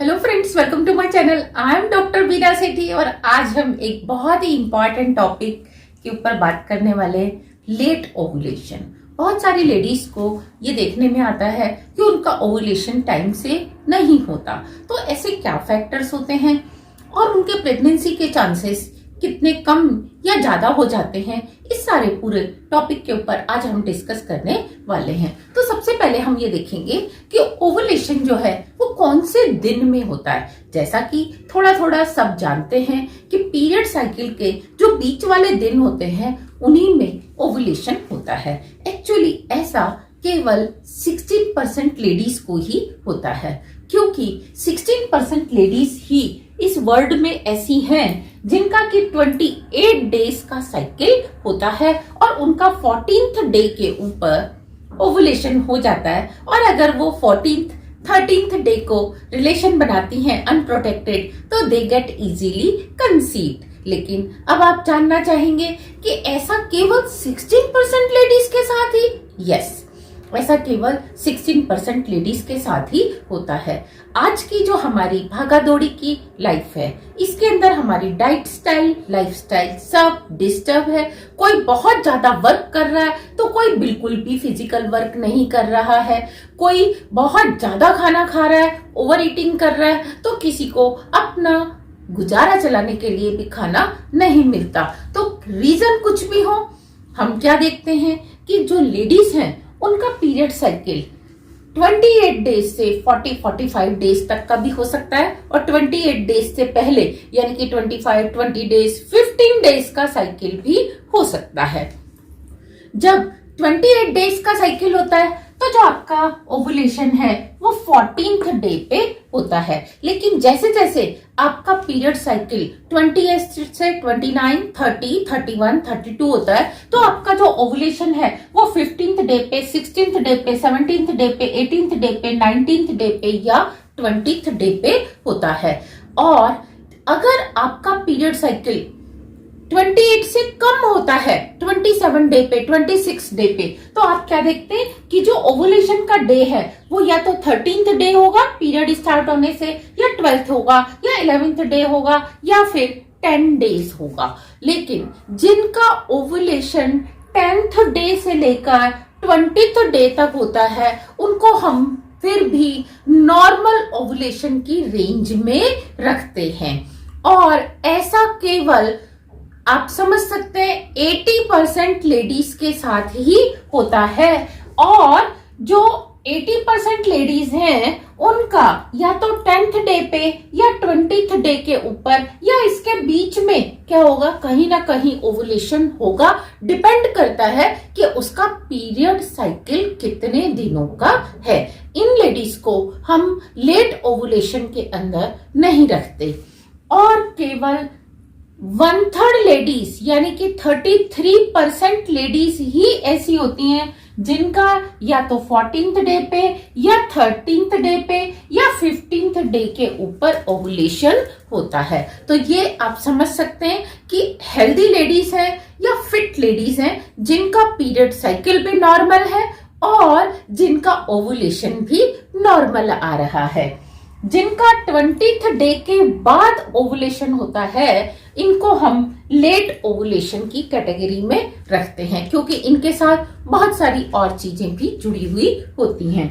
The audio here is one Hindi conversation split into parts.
Hello friends, welcome to my channel. I am doctor Bina Sethi और आज हम एक बहुत ही इंपॉर्टेंट टॉपिक के ऊपर बात करने वाले लेट ओवुलेशन। बहुत सारी लेडीज को ये देखने में आता है कि उनका ओवुलेशन टाइम से नहीं होता, तो ऐसे क्या फैक्टर्स होते हैं और उनके प्रेगनेंसी के चांसेस कितने कम या ज्यादा हो जाते हैं, इस सारे पूरे टॉपिक के ऊपर आज हम डिस्कस करने वाले हैं। तो सबसे पहले हम ये देखेंगे कि ओवुलेशन जो है वो कौन से दिन में होता है। जैसा कि थोड़ा थोड़ा सब जानते हैं कि पीरियड साइकिल के जो बीच वाले दिन होते हैं उन्हीं में ओवुलेशन होता है। एक्चुअली ऐसा केवल 16% लेडीज को ही होता है, क्योंकि 16% लेडीज ही इस वर्ल्ड में ऐसी हैं जिनका कि 28 डेज का साइकिल होता है और उनका 14th डे के ऊपर ओवुलेशन हो जाता है। और अगर वो 13th डे को रिलेशन बनाती हैं अनप्रोटेक्टेड, तो दे गेट इजीली कंसीव्ड। लेकिन अब आप जानना चाहेंगे कि ऐसा केवल 16% लेडीज के साथ ही? यस, ऐसा केवल 16% लेडीज के साथ ही होता है। आज की जो हमारी भागादौड़ी की लाइफ है, इसके अंदर हमारी डाइट स्टाइल, लाइफस्टाइल सब डिस्टर्ब है। कोई बहुत ज्यादा वर्क कर रहा है तो कोई बिल्कुल भी फिजिकल वर्क नहीं कर रहा है। कोई बहुत ज्यादा खाना खा रहा है, ओवर ईटिंग कर रहा है, तो किसी को अपना गुजारा चलाने के लिए भी खाना नहीं मिलता। तो रीजन कुछ भी हो, हम क्या देखते हैं कि जो लेडीज हैं उनका पीरियड साइकिल 28 डेज से 40-45 डेज तक का भी हो सकता है और 28 डेज से पहले यानी कि 25-20 डेज, 15 डेज का साइकिल भी हो सकता है। जब 28 डेज का साइकिल होता है तो जो आपका ओवुलेशन है वो 14th डे पे होता है। लेकिन जैसे जैसे आपका पीरियड साइकिल 28 से 29, 30, 31, 32 होता है, तो आपका जो ओवुलेशन है वो 15th डे पे, 16th डे पे, 17th डे पे, 18th डे पे, 19th डे पे या 20th डे पे होता है। और अगर आपका पीरियड साइकिल 28 से कम होता है, 27 डे पे, 26 डे पे, तो आप क्या देखते हैं कि जो ओवुलेशन का डे है वो या तो 13th डे होगा पीरियड स्टार्ट होने से, या 12th होगा, या 11th डे होगा, या फिर 10 डेज होगा। लेकिन जिनका ओवुलेशन 10th डे से लेकर 20th डे तक होता है, उनको हम फिर भी नॉर्मल ओवुलेशन की रेंज में रखते हैं। और ऐसा केवल आप समझ सकते हैं 80% लेडीज के साथ ही होता है। और जो 80% लेडीज हैं उनका या तो 10th डे पे या 20th डे के ऊपर या इसके बीच में क्या होगा, कहीं ना कहीं ओवुलेशन होगा। डिपेंड करता है कि उसका पीरियड साइकिल कितने दिनों का है। इन लेडीज को हम लेट ओवुलेशन के अंदर नहीं रखते। और केवल 1/3 लेडीज यानी कि 33% लेडीज ही ऐसी होती हैं जिनका या तो 14th डे पे या 13th डे पे या 15th डे के ऊपर ओवुलेशन होता है। तो ये आप समझ सकते हैं कि हेल्दी लेडीज हैं या फिट लेडीज हैं जिनका पीरियड साइकिल भी नॉर्मल है और जिनका ओवुलेशन भी नॉर्मल आ रहा है। जिनका 20th डे के बाद ओवुलेशन होता है, इनको हम लेट ओवुलेशन की कैटेगरी में रखते हैं, क्योंकि इनके साथ बहुत सारी और चीजें भी जुड़ी हुई होती हैं।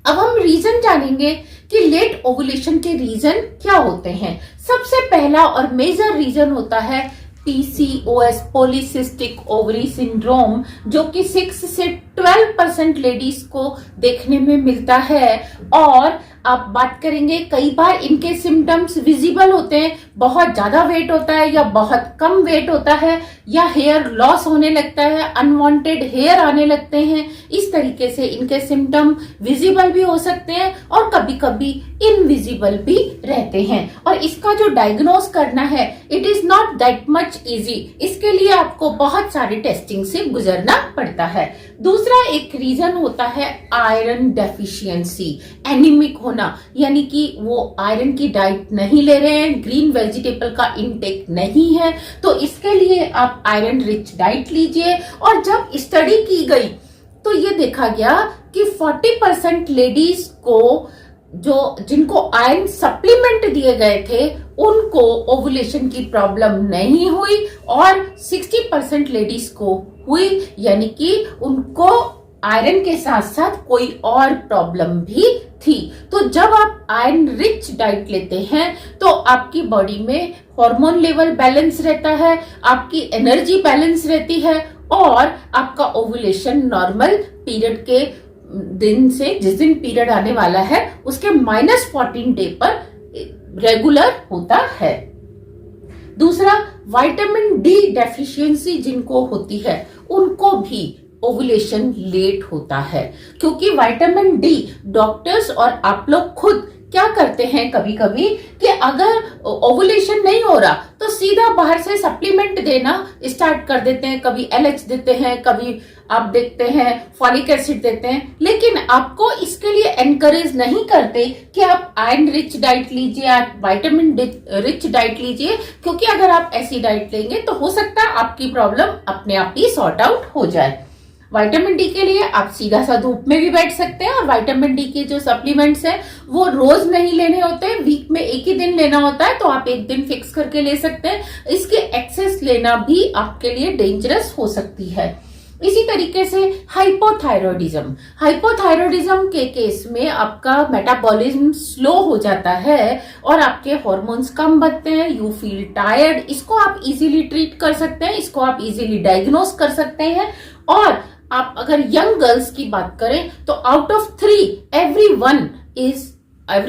अब हम रीजन जानेंगे कि लेट ओवुलेशन के रीजन क्या होते हैं। सबसे पहला और मेजर रीजन होता है PCOS, पॉलीसिस्टिक ओवरी सिंड्रोम, जो कि 6 से 12% लेडीज को देखने में मिलता है। और आप बात करेंगे, कई बार इनके सिम्टम्स विजिबल होते हैं, बहुत ज्यादा वेट होता है या बहुत कम वेट होता है, या हेयर लॉस होने लगता है, अनवांटेड हेयर आने लगते हैं। इस तरीके से इनके सिम्टम विजिबल भी हो सकते हैं और कभी कभी इनविजिबल भी रहते हैं। और इसका जो डायग्नोज करना है, it is not that much easy. इसके लिए आपको बहुत सारी टेस्टिंग से गुजरना पड़ता है। दूसरा एक रीजन होता है आयरन डेफिशिएंसी, एनीमिक होना, यानी कि वो आयरन की डाइट नहीं ले रहे हैं, ग्रीन वेजिटेबल का इंटेक नहीं है, तो इसके लिए आप आयरन रिच डाइट लीजिए। और जब स्टडी की गई तो ये देखा गया कि 40% लेडीज को जो जिनको आयरन सप्लीमेंट दिए गए थे उनको ओवुलेशन की प्रॉब्लम नहीं हुई और 60% लेडीज को हुई, यानी कि उनको आयरन के साथ साथ कोई और प्रॉब्लम भी थी। तो जब आप आयरन रिच डाइट लेते हैं तो आपकी बॉडी में हार्मोन लेवल बैलेंस रहता है, आपकी एनर्जी बैलेंस रहती है और आपका ओवुलेशन नॉर्मल पीरियड के दिन से, जिस दिन पीरियड आने वाला है उसके -14 डे पर रेगुलर होता है। दूसरा, विटामिन डी डेफिशिएंसी जिनको होती है उनको भी ओवुलेशन लेट होता है, क्योंकि विटामिन डी डॉक्टर्स और आप लोग खुद क्या करते हैं कभी कभी कि अगर ओवुलेशन नहीं हो रहा तो सीधा बाहर से सप्लीमेंट देना स्टार्ट कर देते हैं। कभी एलएच देते हैं, कभी आप देखते हैं फॉलिक एसिड देते हैं, लेकिन आपको इसके लिए एनकरेज नहीं करते कि आप आयरन रिच डाइट लीजिए, आप विटामिन रिच डाइट लीजिए, क्योंकि अगर आप ऐसी डाइट लेंगे तो हो सकता है आपकी प्रॉब्लम अपने आप ही सॉर्ट आउट हो जाए। विटामिन डी के लिए आप सीधा सा धूप में भी बैठ सकते हैं और विटामिन डी के जो सप्लीमेंट्स हैं वो रोज नहीं लेने होते हैं, वीक में एक ही दिन लेना होता है, तो आप एक दिन फिक्स करके ले सकते हैं। इसके एक्सेस लेना भी आपके लिए डेंजरस हो सकती है। इसी तरीके से हाइपोथायरॉयडिज्म के केस में आपका मेटाबॉलिज्म स्लो हो जाता है और आपके हार्मोन्स कम बनते हैं, यू फील टायर्ड। इसको आप इजीली ट्रीट कर सकते हैं, इसको आप इजीली डायग्नोस कर सकते हैं। और आप अगर यंग गर्ल्स की बात करें तो out of 3 every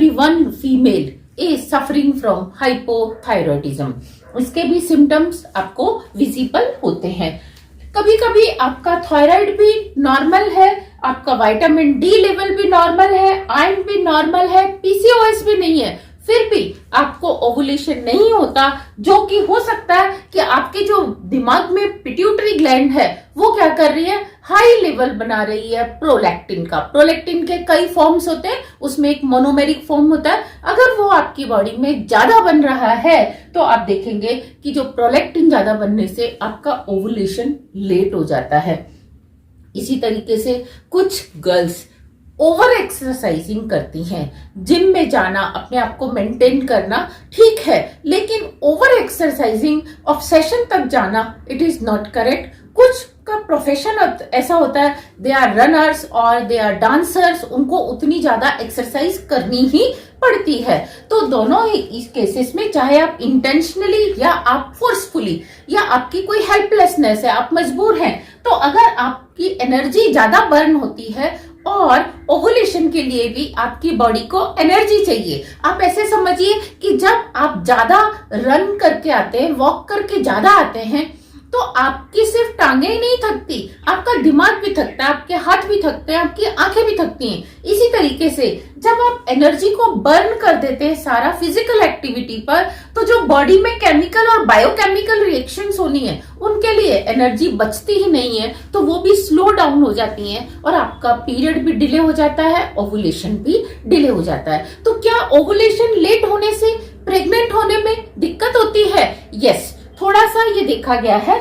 one female is suffering from hypothyroidism. इसके भी सिम्टम्स आपको विजिबल होते हैं। कभी कभी आपका थायराइड भी नॉर्मल है, आपका विटामिन डी लेवल भी नॉर्मल है, आयरन भी नॉर्मल है, पीसीओएस भी नहीं है, फिर भी आपको ओवुलेशन नहीं होता, जो कि हो सकता है कि आपके जो दिमाग में पिट्यूटरी ग्लैंड है वो क्या कर रही है, हाई लेवल बना रही है प्रोलैक्टिन का। प्रोलैक्टिन के कई फॉर्म्स होते हैं, उसमें एक मोनोमेरिक फॉर्म होता है। अगर वो आपकी बॉडी में ज्यादा बन रहा है तो आप देखेंगे कि जो प्रोलैक्टिन ज्यादा बनने से आपका ओवुलेशन लेट हो जाता है। इसी तरीके से कुछ गर्ल्स ओवर एक्सरसाइजिंग करती हैं, जिम में जाना, अपने आप को मेंटेन करना ठीक है, लेकिन ओवर एक्सरसाइजिंग ऑब्सेशन तक जाना इट इज नॉट करेक्ट। कुछ का प्रोफेशन ऐसा होता है, दे आर रनर्स और दे आर डांसर्स, उनको उतनी ज्यादा एक्सरसाइज करनी ही पड़ती है। तो दोनों ही इस केसेस में, चाहे आप इंटेंशनली या आप फोर्सफुली या आपकी कोई हेल्पलेसनेस है, आप मजबूर हैं, तो अगर आपकी एनर्जी ज्यादा बर्न होती है और ओवुलेशन के लिए भी आपकी बॉडी को एनर्जी चाहिए। आप ऐसे समझिए कि जब आप ज्यादा रन करके आते हैं, वॉक करके ज्यादा आते हैं, तो आपकी सिर्फ टांगे ही नहीं थकती, आपका दिमाग भी थकता है, आपके हाथ भी थकते हैं, आपकी आंखें भी थकती हैं। इसी तरीके से जब आप एनर्जी को बर्न कर देते हैं सारा फिजिकल एक्टिविटी पर, तो जो बॉडी में केमिकल और बायोकेमिकल रिएक्शंस होनी है उनके लिए एनर्जी बचती ही नहीं है, तो वो भी स्लो डाउन हो जाती हैं और आपका पीरियड भी डिले हो जाता है, ओवुलेशन भी डिले हो जाता है। तो क्या ओवुलेशन लेट होने से प्रेग्नेंट होने में दिक्कत होती है? यस, थोड़ा सा ये देखा गया है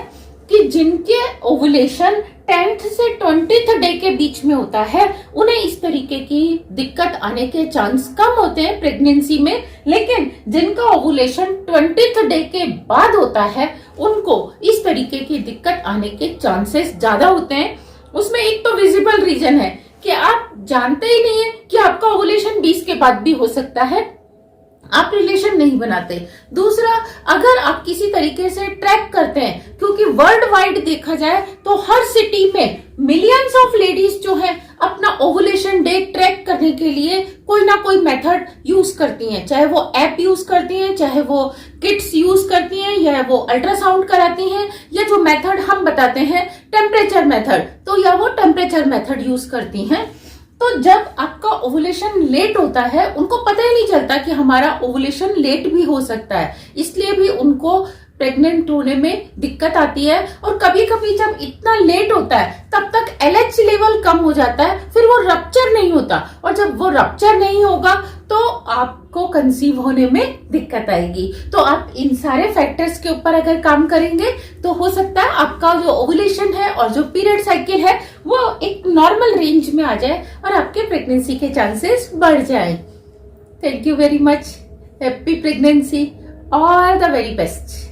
कि जिनके ओवुलेशन 10th से 20th डे के बीच में होता है उन्हें इस तरीके की दिक्कत आने के चांस कम होते हैं प्रेगनेंसी में, लेकिन जिनका ओवुलेशन 20th डे के बाद होता है उनको इस तरीके की दिक्कत आने के चांसेस ज्यादा होते हैं। उसमें एक तो विजिबल रीजन है कि आप जानते ही नहीं है कि आपका ओवुलेशन 20 के बाद भी हो सकता है, आप रिलेशन नहीं बनाते। दूसरा, अगर आप किसी तरीके से ट्रैक करते हैं, क्योंकि वर्ल्ड वाइड देखा जाए तो हर सिटी में मिलियंस ऑफ लेडीज जो है अपना ओवुलेशन डे ट्रैक करने के लिए कोई ना कोई मेथड यूज करती हैं, चाहे वो ऐप यूज करती हैं, चाहे वो किट्स यूज करती हैं, या वो अल्ट्रासाउंड कराती हैं, या जो मेथड हम बताते हैं टेम्परेचर मेथड, तो या वो टेम्परेचर मेथड यूज करती हैं। तो जब आपका ओवुलेशन लेट होता है उनको पता ही नहीं चलता कि हमारा ओवुलेशन लेट भी हो सकता है, इसलिए भी उनको प्रेग्नेंट होने में दिक्कत आती है। और कभी कभी जब इतना लेट होता है तब तक एलएच लेवल कम हो जाता है, फिर वो रप्चर नहीं होता, और जब वो रप्चर नहीं होगा तो आपको कंसीव होने में दिक्कत आएगी। तो आप इन सारे फैक्टर्स के ऊपर अगर काम करेंगे तो हो सकता है आपका जो ओवुलेशन है और जो पीरियड साइकिल है वो एक नॉर्मल रेंज में आ जाए और आपके प्रेगनेंसी के चांसेस बढ़ जाए। Thank you very much. Happy pregnancy, all the very best.